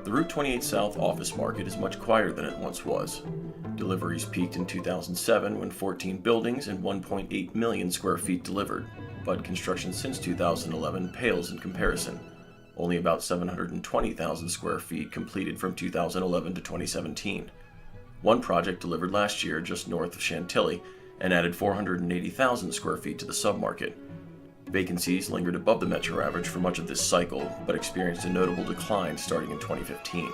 The Route 28 South office market is much quieter than it once was. Deliveries peaked in 2007 when 14 buildings and 1.8 million square feet delivered, but construction since 2011 pales in comparison. Only about 720,000 square feet completed from 2011 to 2017. One project delivered last year just north of Chantilly and added 480,000 square feet to the submarket. Vacancies lingered above the metro average for much of this cycle, but experienced a notable decline starting in 2015.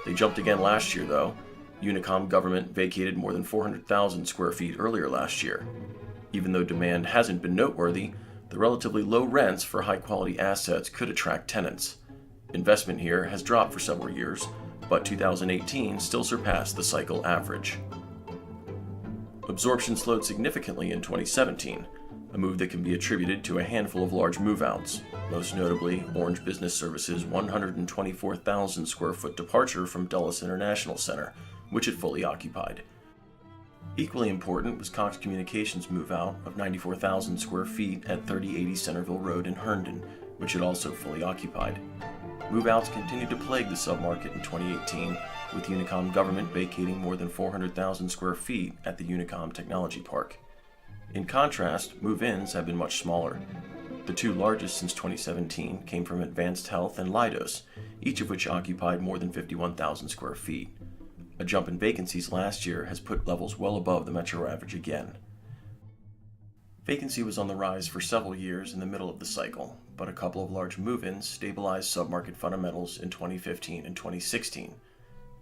They jumped again last year, though. UNICOM Government vacated more than 400,000 square feet earlier last year. Even though demand hasn't been noteworthy, the relatively low rents for high-quality assets could attract tenants. Investment here has dropped for several years, but 2018 still surpassed the cycle average. Absorption slowed significantly in 2017, a move that can be attributed to a handful of large move-outs, most notably Orange Business Services' 124,000 square foot departure from Dulles International Center, which it fully occupied. Equally important was Cox Communications' move-out of 94,000 square feet at 3080 Centreville Road in Herndon, which it also fully occupied. Move-outs continued to plague the submarket in 2018, with UNICOM Government vacating more than 400,000 square feet at the UNICOM Technology Park. In contrast, move-ins have been much smaller. The two largest since 2017 came from Advanced Health and Leidos, each of which occupied more than 51,000 square feet. A jump in vacancies last year has put levels well above the metro average again. Vacancy was on the rise for several years in the middle of the cycle, but a couple of large move-ins stabilized submarket fundamentals in 2015 and 2016.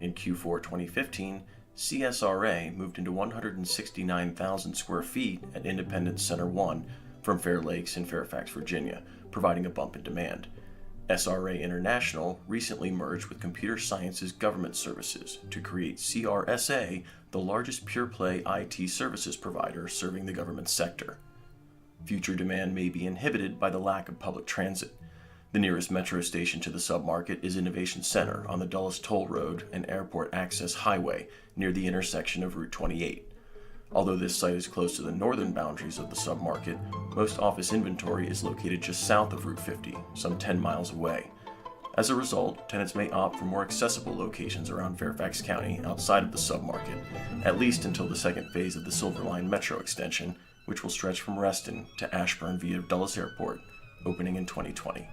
In Q4 2015, CSRA moved into 169,000 square feet at Independence Center 1 from Fair Lakes in Fairfax, Virginia, providing a bump in demand. SRA International recently merged with Computer Sciences Government Services to create CRSA, the largest pure-play IT services provider serving the government sector. Future demand may be inhibited by the lack of public transit. The nearest metro station to the submarket is Innovation Center on the Dulles Toll Road and Airport Access Highway near the intersection of Route 28. Although this site is close to the northern boundaries of the submarket, most office inventory is located just south of Route 50, some 10 miles away. As a result, tenants may opt for more accessible locations around Fairfax County outside of the submarket, at least until the second phase of the Silver Line Metro extension, which will stretch from Reston to Ashburn via Dulles Airport, opening in 2020.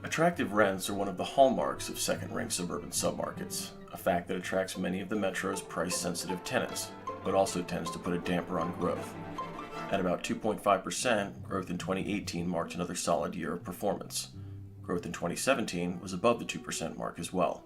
Attractive rents are one of the hallmarks of second-rank suburban submarkets, a fact that attracts many of the metro's price-sensitive tenants, but also tends to put a damper on growth. At about 2.5%, growth in 2018 marked another solid year of performance. Growth in 2017 was above the 2% mark as well.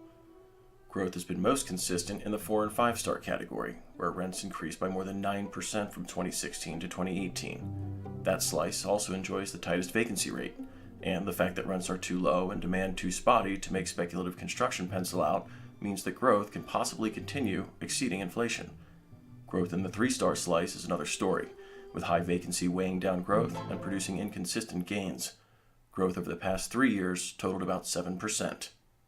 Growth has been most consistent in the 4 and 5 star category, where rents increased by more than 9% from 2016 to 2018. That slice also enjoys the tightest vacancy rate, and the fact that rents are too low and demand too spotty to make speculative construction pencil out means that growth can possibly continue exceeding inflation. Growth in the 3-star slice is another story, with high vacancy weighing down growth and producing inconsistent gains. Growth over the past 3 years totaled about 7%.